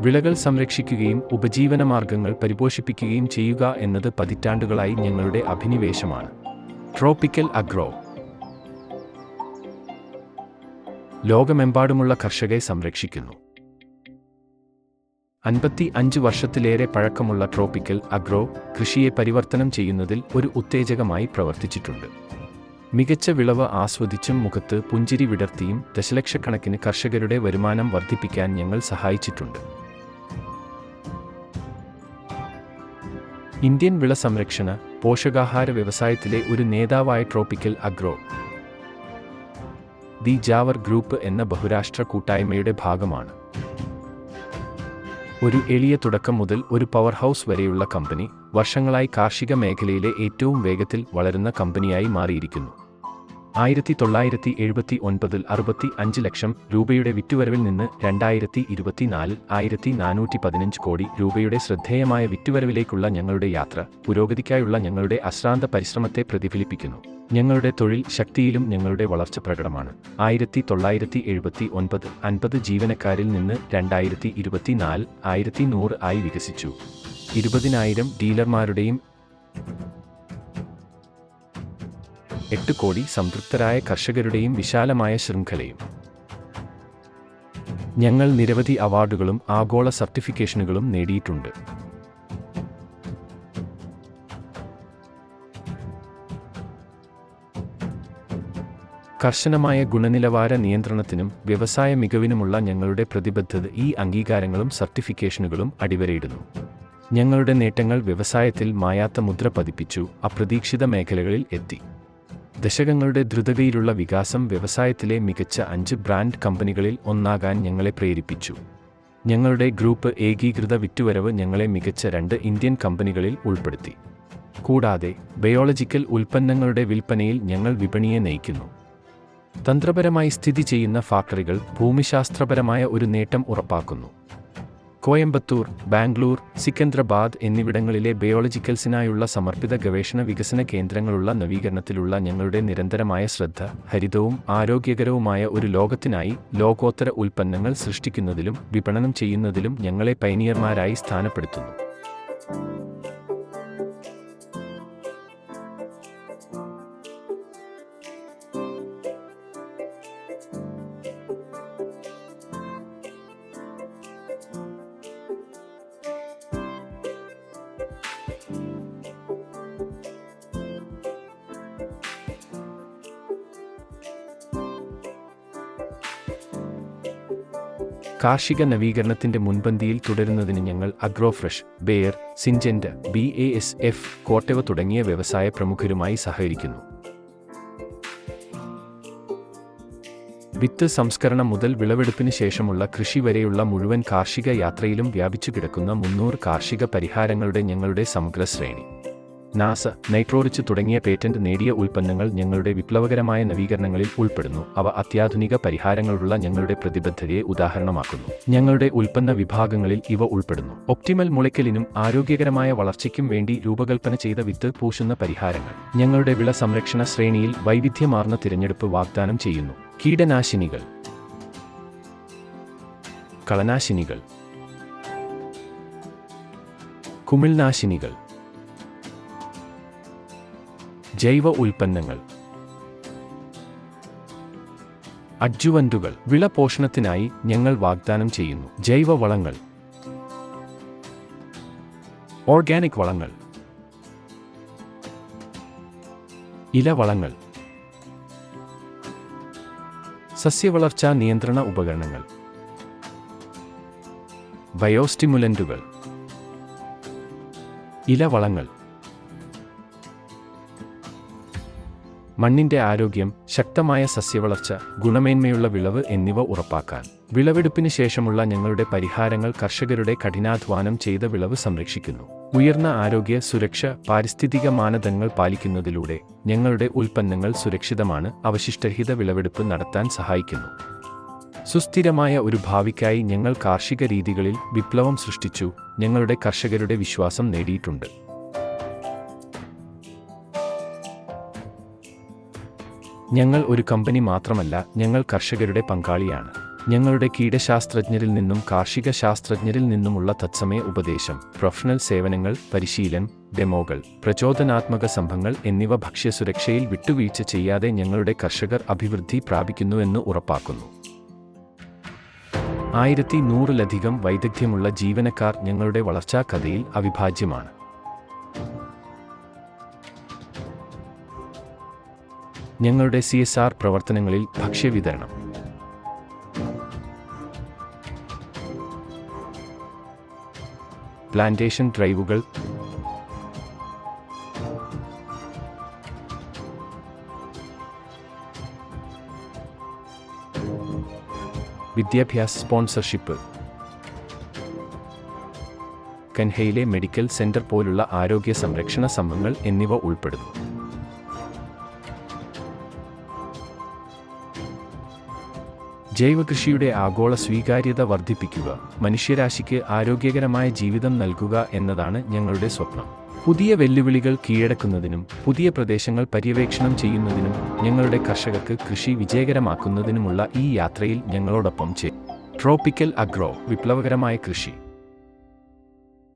വിളകൾ സംരക്ഷിക്കുകയും ഉപജീവനമാർഗങ്ങൾ പരിപോഷിപ്പിക്കുകയും ചെയ്യുക എന്നത് പതിറ്റാണ്ടുകളായി ഞങ്ങളുടെ അഭിനിവേശമാണ്. ട്രോപ്പിക്കൽ അഗ്രോ ലോകമെമ്പാടുമുള്ള കർഷകരെ സംരക്ഷിക്കുന്നു. 55 വർഷത്തിലേറെ പഴക്കമുള്ള ട്രോപ്പിക്കൽ അഗ്രോ കൃഷിയെ പരിവർത്തനം ചെയ്യുന്നതിൽ ഒരു ഉത്തേജകമായി പ്രവർത്തിച്ചിട്ടുണ്ട്. മികച്ച വിളവ് ആസ്വദിച്ചും മുഖത്ത് പുഞ്ചിരി വിടർത്തിയും ദശലക്ഷക്കണക്കിന് കർഷകരുടെ വരുമാനം വർദ്ധിപ്പിക്കാൻ ഞങ്ങൾ സഹായിച്ചിട്ടുണ്ട്. ഇന്ത്യൻ വിള സംരക്ഷണ പോഷകാഹാര വ്യവസായത്തിലെ ഒരു നേതാവായ tropical agro the Jawar group എന്ന ബഹുരാഷ്ട്ര കൂട്ടായ്മയുടെ ഭാഗമാണ്. ഒരു എളിയ തുടക്കം മുതൽ ഒരു പവർ ഹൗസ് വരെയുള്ള കമ്പനി വർഷങ്ങളായി കാർഷിക മേഖലയിലെ ഏറ്റവും വേഗത്തിൽ വളരുന്ന കമ്പനിയായി മാറിയിരിക്കുന്നു. 1979 65 ലക്ഷം രൂപയുടെ വിറ്റുവരവിൽ നിന്ന് 2024 1415 കോടി രൂപയുടെ ശ്രദ്ധേയമായ വിറ്റുവരവിലേക്കുള്ള ഞങ്ങളുടെ യാത്ര പുരോഗതിക്കായുള്ള ഞങ്ങളുടെ അശ്രാന്ത പരിശ്രമത്തെ പ്രതിഫലിപ്പിക്കുന്നു. ഞങ്ങളുടെ തൊഴിൽ ശക്തിയിലും ഞങ്ങളുടെ വളർച്ച പ്രകടമാണ്. 1979 50 ജീവനക്കാരിൽ നിന്ന് 2024 1100 ആയി വികസിച്ചു. 20,000 ഡീലർമാരുടെയും 8 കോടി സംതൃപ്തരായ കർഷകരുടെയും വിശാലമായ ശൃംഖലയും. ഞങ്ങൾ നിരവധി അവാർഡുകളും ആഗോള സർട്ടിഫിക്കേഷനുകളും നേടിയിട്ടുണ്ട്. കർശനമായ ഗുണനിലവാര നിയന്ത്രണത്തിനും വ്യവസായ മികവിനുമുള്ള ഞങ്ങളുടെ പ്രതിബദ്ധത ഈ അംഗീകാരങ്ങളും സർട്ടിഫിക്കേഷനുകളും അടിവരയിടുന്നു. ഞങ്ങളുടെ നേട്ടങ്ങൾ വ്യവസായത്തിൽ മായാത്ത മുദ്ര പതിപ്പിച്ചു, അപ്രതീക്ഷിത മേഖലകളിൽ എത്തി. ദശകങ്ങളുടെ ദ്രുതഗതിയിലുള്ള വികാസം വ്യവസായത്തിലെ മികച്ച 5 ബ്രാൻഡ് കമ്പനികളിൽ ഒന്നാകാൻ ഞങ്ങളെ പ്രേരിപ്പിച്ചു. ഞങ്ങളുടെ ഗ്രൂപ്പ് ഏകീകൃത വിറ്റുവരവ് ഞങ്ങളെ മികച്ച 2 ഇന്ത്യൻ കമ്പനികളിൽ ഉൾപ്പെടുത്തി. കൂടാതെ ബയോളജിക്കൽ ഉൽപ്പന്നങ്ങളുടെ വിൽപ്പനയിൽ ഞങ്ങൾ വിപണിയെ നയിക്കുന്നു. തന്ത്രപരമായി സ്ഥിതി ചെയ്യുന്ന ഫാക്ടറികൾ ഭൂമിശാസ്ത്രപരമായ ഒരു നേട്ടം ഉറപ്പാക്കുന്നു. കോയമ്പത്തൂർ, ബാംഗ്ലൂർ, സിക്കന്ദ്രാബാദ് എന്നിവിടങ്ങളിലെ ബയോളജിക്കൽസിനായുള്ള സമർപ്പിത ഗവേഷണ വികസന കേന്ദ്രങ്ങളുള്ള നവീകരണത്തിലുള്ള ഞങ്ങളുടെ നിരന്തരമായ ശ്രദ്ധ ഹരിതവും ആരോഗ്യകരവുമായ ഒരു ലോകത്തിനായി ലോകോത്തര ഉൽപ്പന്നങ്ങൾ സൃഷ്ടിക്കുന്നതിലും വിപണനം ചെയ്യുന്നതിലും ഞങ്ങളെ പൈനിയർമാരായി സ്ഥാനപ്പെടുത്തുന്നു. കാർഷിക നവീകരണത്തിന്റെ മുൻപന്തിയിൽ തുടരുന്നതിന് ഞങ്ങൾ അഗ്രോഫ്രഷ്, ബെയർ, സിൻജെന്റ്, BASF, കോട്ടവ തുടങ്ങിയ വ്യവസായ പ്രമുഖരുമായി സഹകരിക്കുന്നു. വിത്ത് സംസ്കരണം മുതൽ വിളവെടുപ്പിന് ശേഷമുള്ള കൃഷി വരെയുള്ള മുഴുവൻ കാർഷിക യാത്രയിലും വ്യാപിച്ചു കിടക്കുന്ന 300 കാർഷിക പരിഹാരങ്ങളുടെ ഞങ്ങളുടെ സമഗ്ര ശ്രേണി. നാസ, നൈട്രോറിച്ച് തുടങ്ങിയ പേറ്റന്റ് നേടിയ ഉൽപ്പന്നങ്ങൾ ഞങ്ങളുടെ വിപ്ലവകരമായ നവീകരണങ്ങളിൽ ഉൾപ്പെടുന്നു. അവ അത്യാധുനിക പരിഹാരങ്ങളുള്ള ഞങ്ങളുടെ പ്രതിബദ്ധതയെ ഉദാഹരണമാക്കുന്നു. ഞങ്ങളുടെ ഉൽപ്പന്ന വിഭാഗങ്ങളിൽ ഇവ ഉൾപ്പെടുന്നു: ഒപ്റ്റിമൽ മുളയ്ക്കലിനും ആരോഗ്യകരമായ വളർച്ചയ്ക്കും വേണ്ടി രൂപകൽപ്പന ചെയ്ത വിത്ത് പൂശുന്ന പരിഹാരങ്ങൾ. ഞങ്ങളുടെ വിള സംരക്ഷണ ശ്രേണിയിൽ വൈവിധ്യമാർന്ന തിരഞ്ഞെടുപ്പ് വാഗ്ദാനം ചെയ്യുന്നു. കീടനാശിനികൾ, കളനാശിനികൾ, കുമിൾനാശിനികൾ, ജൈവ ഉൽപ്പന്നങ്ങൾ, അഡ്ജുവന്റുകൾ. വിള പോഷണത്തിനായി ഞങ്ങൾ വാഗ്ദാനം ചെയ്യുന്നു: ജൈവ വളങ്ങൾ, ഓർഗാനിക് വളങ്ങൾ, ഇലവളങ്ങൾ, സസ്യവളർച്ചാ നിയന്ത്രണ ഉപകരണങ്ങൾ, ബയോസ്റ്റിമുലന്റുകൾ, ഇലവളങ്ങൾ. മണ്ണിന്റെ ആരോഗ്യം, ശക്തമായ സസ്യവളർച്ച, ഗുണമേന്മയുള്ള വിളവ് എന്നിവ ഉറപ്പാക്കാൻ വിളവെടുപ്പിന് ശേഷമുള്ള ഞങ്ങളുടെ പരിഹാരങ്ങൾ കർഷകരുടെ കഠിനാധ്വാനം ചെയ്ത വിളവ് സംരക്ഷിക്കുന്നു. ഉയർന്ന ആരോഗ്യ സുരക്ഷ പാരിസ്ഥിതിക മാനദണ്ഡങ്ങൾ പാലിക്കുന്നതിലൂടെ ഞങ്ങളുടെ ഉൽപ്പന്നങ്ങൾ സുരക്ഷിതമാണ്, അവശിഷ്ടരഹിത വിളവെടുപ്പ് നടത്താൻ സഹായിക്കുന്നു. സുസ്ഥിരമായ ഒരു ഭാവിക്കായി ഞങ്ങൾ കാർഷിക രീതികളിൽ വിപ്ലവം സൃഷ്ടിച്ചു, ഞങ്ങളുടെ കർഷകരുടെ വിശ്വാസം നേടിയിട്ടുണ്ട്. ഞങ്ങൾ ഒരു കമ്പനി മാത്രമല്ല, ഞങ്ങൾ കർഷകരുടെ പങ്കാളിയാണ്. ഞങ്ങളുടെ കീടശാസ്ത്രജ്ഞരിൽ നിന്നും കാർഷിക ശാസ്ത്രജ്ഞരിൽ നിന്നുമുള്ള തത്സമയ ഉപദേശം, പ്രൊഫഷണൽ സേവനങ്ങൾ, പരിശീലനം, ഡെമോകൾ, പ്രചോദനാത്മക സംഭവങ്ങൾ എന്നിവ ഭക്ഷ്യസുരക്ഷയിൽ വിട്ടുവീഴ്ച ചെയ്യാതെ ഞങ്ങളുടെ കർഷകർ അഭിവൃദ്ധി പ്രാപിക്കുന്നുവെന്ന് ഉറപ്പാക്കുന്നു. 1100-ലധികം വൈദഗ്ധ്യമുള്ള ജീവനക്കാർ ഞങ്ങളുടെ വളർച്ചാ കഥയിൽ അവിഭാജ്യമാണ്. ഞങ്ങളുടെ CSR പ്രവർത്തനങ്ങളിൽ ഭക്ഷ്യവിതരണം, പ്ലാന്റേഷൻ ഡ്രൈവുകൾ, വിദ്യാഭ്യാസ സ്പോൺസർഷിപ്പ്, കൻഹയിലെ മെഡിക്കൽ സെന്റർ പോലുള്ള ആരോഗ്യ സംരക്ഷണ സംഭവങ്ങൾ എന്നിവ ഉൾപ്പെടുന്നു. ജൈവകൃഷിയുടെ ആഗോള സ്വീകാര്യത വർദ്ധിപ്പിക്കുക, മനുഷ്യരാശിക്ക് ആരോഗ്യകരമായ ജീവിതം നൽകുക എന്നതാണ് ഞങ്ങളുടെ സ്വപ്നം. പുതിയ വെല്ലുവിളികൾ കീഴടക്കുന്നതിനും പുതിയ പ്രദേശങ്ങൾ പര്യവേക്ഷണം ചെയ്യുന്നതിനും ഞങ്ങളുടെ കർഷകർക്ക് കൃഷി വിജയകരമാക്കുന്നതിനുമുള്ള ഈ യാത്രയിൽ ഞങ്ങളോടൊപ്പം ട്രോപ്പിക്കൽ അഗ്രോ, വിപ്ലവകരമായ കൃഷി.